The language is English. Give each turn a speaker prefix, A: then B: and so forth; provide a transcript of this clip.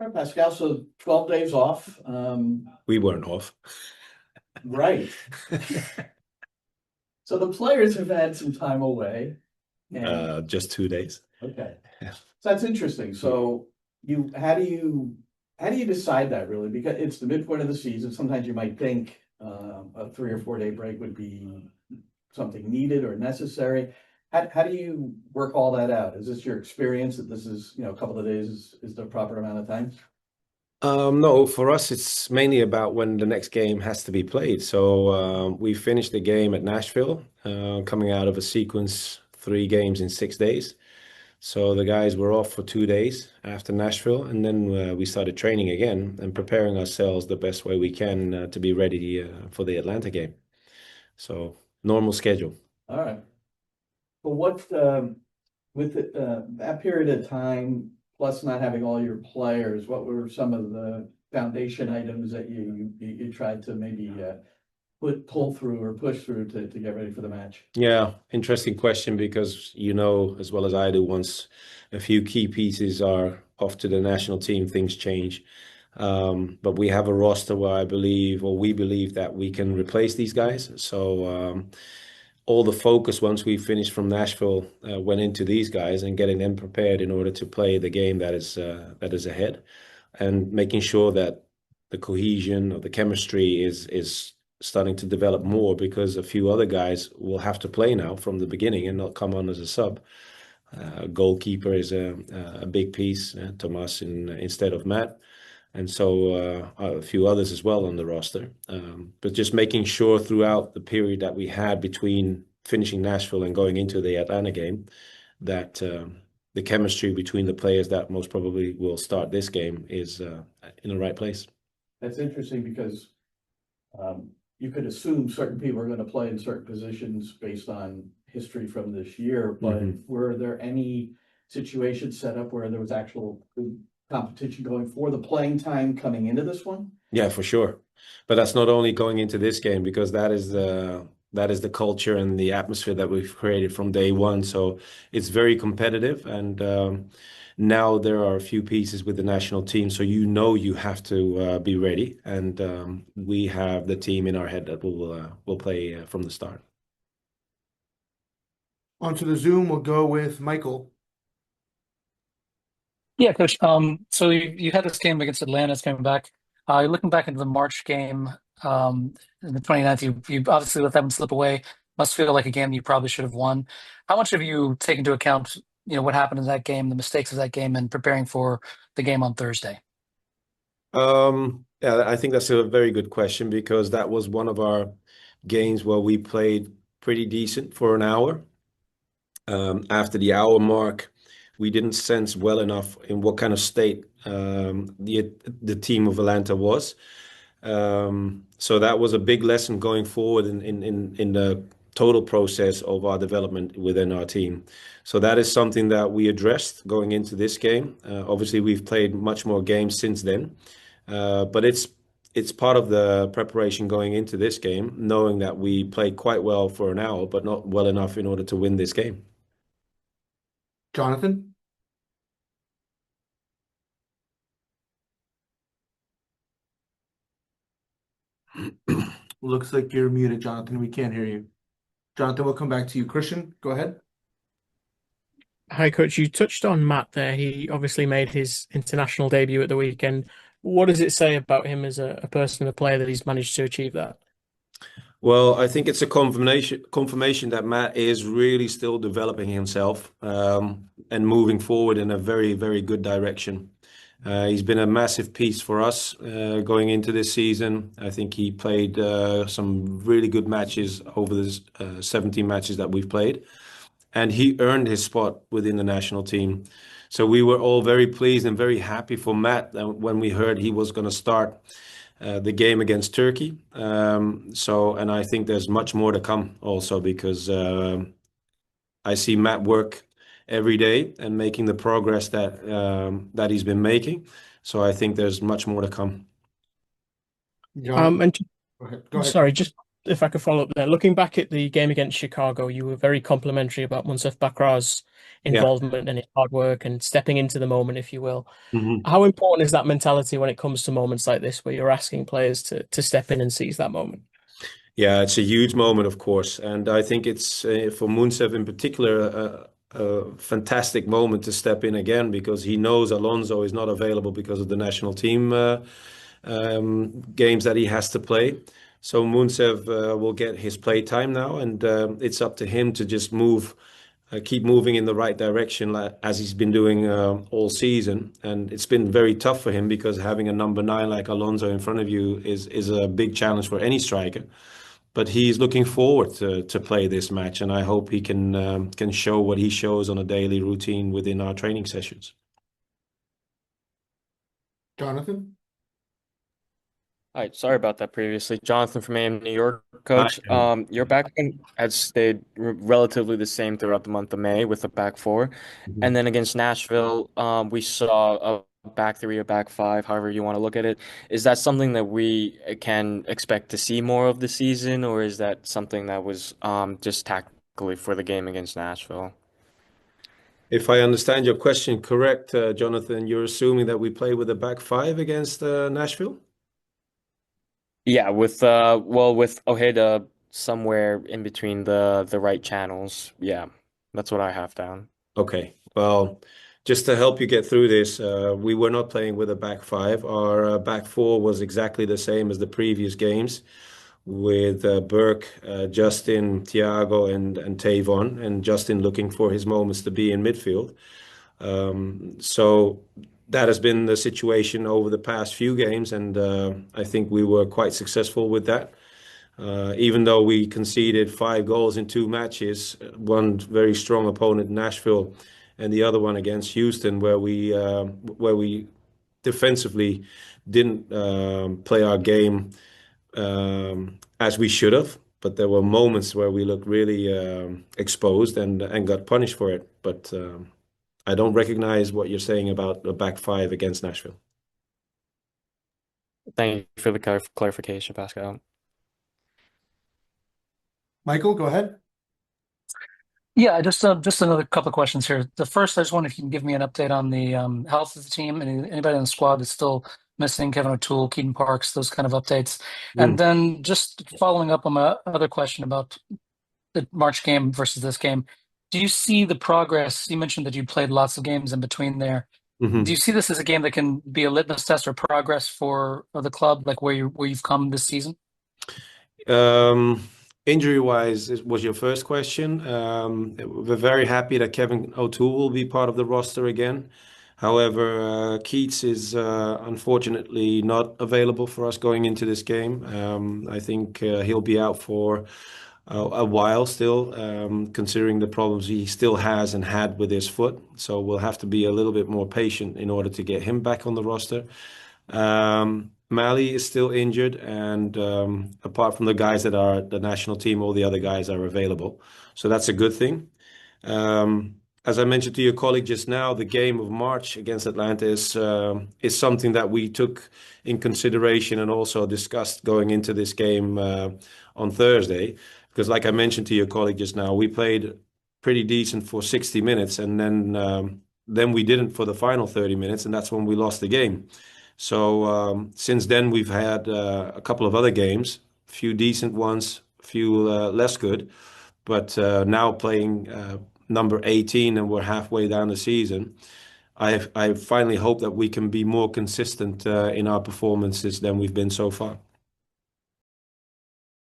A: All right, Pascal, so 12 days off.
B: We weren't off.
A: Right. So the players have had some time away. And
B: Just 2 days.
A: okay.
B: Yeah.
A: So that's interesting. So how do you decide that really? Because it's the midpoint of the season. Sometimes you might think a 3 or 4 day break would be something needed or necessary. How do you work all that out? Is this your experience that this is, a couple of days is the proper amount of time?
B: No, for us, it's mainly about when the next game has to be played. So we finished the game at Nashville, coming out of a sequence 3 games in 6 days. So the guys were off for 2 days after Nashville, and then we started training again and preparing ourselves the best way we can to be ready for the Atlanta game. So normal schedule.
A: All right. But with that period of time, plus not having all your players, what were some of the foundation items that you tried to maybe pull through or push through to get ready for the match?
B: Yeah, interesting question because you know as well as I do, once a few key pieces are off to the national team, things change. But we have a roster where I believe, or we believe, that we can replace these guys. So all the focus once we finished from Nashville went into these guys and getting them prepared in order to play the game that is ahead, and making sure that the cohesion or the chemistry is starting to develop more, because a few other guys will have to play now from the beginning and not come on as a sub. Goalkeeper is a big piece, Tomas instead of Matt, and so a few others as well on the roster. But just making sure throughout the period that we had between finishing Nashville and going into the Atlanta game that the chemistry between the players that most probably will start this game is in the right place.
A: That's interesting because you could assume certain people are going to play in certain positions based on history from this year, but were there any situations set up where there was actual competition going for the playing time coming into this one?
B: Yeah, for sure. But that's not only going into this game, because that is the culture and the atmosphere that we've created from day one. So it's very competitive, and now there are a few pieces with the national team, so you have to be ready, and we have the team in our head that will play from the start.
C: Onto the Zoom, we'll go with Michael.
D: Yeah, Coach. So you had this game against Atlanta. It's coming back. You're looking back into the March game, in the 29th. You obviously let that one slip away. Must feel like a game you probably should have won. How much have you taken into account, what happened in that game, the mistakes of that game, and preparing for the game on Thursday?
B: Yeah, I think that's a very good question, because that was one of our games where we played pretty decent for an hour. After the hour mark, we didn't sense well enough in what kind of state the team of Atlanta was. So that was a big lesson going forward in the total process of our development within our team. So that is something that we addressed going into this game. Obviously, we've played much more games since then, but it's part of the preparation going into this game, knowing that we played quite well for an hour, but not well enough in order to win this game.
C: Jonathan? Looks like you're muted, Jonathan. We can't hear you. Jonathan, we'll come back to you. Christian, go ahead.
E: Hi, Coach. You touched on Matt there. He obviously made his international debut at the weekend. What does it say about him as a person and a player that he's managed to achieve that?
B: Well, I think it's a confirmation that Matt is really still developing himself and moving forward in a very, very good direction. He's been a massive piece for us going into this season. I think he played some really good matches over the 17 matches that we've played, and he earned his spot within the national team. So we were all very pleased and very happy for Matt when we heard he was going to start the game against Turkey. And I think there's much more to come also, because I see Matt work every day and making the progress that he's been making. So I think there's much more to come.
C: Jonathan,
E: And
C: go ahead.
E: sorry, just if I could follow up there, looking back at the game against Chicago, you were very complimentary about Monsef Bakra's
B: Yeah.
E: involvement and his hard work and stepping into the moment, if you will.
B: Mhm.
E: How important is that mentality when it comes to moments like this, where you're asking players to step in and seize that moment?
B: Yeah, it's a huge moment, of course, and I think it's for Munsev in particular a fantastic moment to step in again because he knows Alonso is not available because of the national team games that he has to play. So Munsev will get his play time now, and it's up to him to just keep moving in the right direction as he's been doing all season. And it's been very tough for him because having a number 9 like Alonso in front of you is a big challenge for any striker. But he's looking forward to play this match, and I hope he can show what he shows on a daily routine within our training sessions.
C: Jonathan?
F: Hi, sorry about that previously. Jonathan from AM New York, Coach.
B: Hi.
F: Your backline has stayed relatively the same throughout the month of May with the back four. And then against Nashville, we saw a back three, a back five, however you want to look at it. Is that something that we can expect to see more of the season, or is that something that was just tactically for the game against Nashville?
B: If I understand your question correct, Jonathan, you're assuming that we play with a back 5 against Nashville?
F: Yeah, with with Ojeda somewhere in between the right channels. Yeah, that's what I have down.
B: Okay. Well, just to help you get through this, we were not playing with a back 5. Our back 4 was exactly the same as the previous games with Burke, Justin, Thiago, and Tavon, and Justin looking for his moments to be in midfield. So that has been the situation over the past few games, and I think we were quite successful with that. Even though we conceded 5 goals in 2 matches, one very strong opponent, Nashville, and the other one against Houston, where we defensively didn't play our game as we should have. But there were moments where we looked really exposed and got punished for it. But I don't recognize what you're saying about the back 5 against Nashville.
F: Thank you for the clarification, Pascal.
C: Michael, go ahead.
D: Yeah, just another couple of questions here. The first, I just wonder if you can give me an update on the health of the team. Anybody on the squad that's still missing, Kevin O'Toole, Keaton Parks, those kind of updates. And then just following up on my other question about the March game versus this game, do you see the progress? You mentioned that you played lots of games in between there.
B: Mhm.
D: Do you see this as a game that can be a litmus test or progress for the club, like where you've come this season?
B: Injury-wise, was your first question. We're very happy that Kevin O'Toole will be part of the roster again. However, Keats is unfortunately not available for us going into this game. I think he'll be out for a while still, considering the problems he still has and had with his foot. So we'll have to be a little bit more patient in order to get him back on the roster. Mali is still injured, and apart from the guys that are the national team, all the other guys are available. So that's a good thing. As I mentioned to your colleague just now, the game of March against Atlanta is something that we took in consideration and also discussed going into this game on Thursday. Because like I mentioned to your colleague just now, we played pretty decent for 60 minutes, and then we didn't for the final 30 minutes, and that's when we lost the game. So since then, we've had a couple of other games, a few decent ones, a few less good. But now playing number 18 and we're halfway down the season, I finally hope that we can be more consistent in our performances than we've been so far.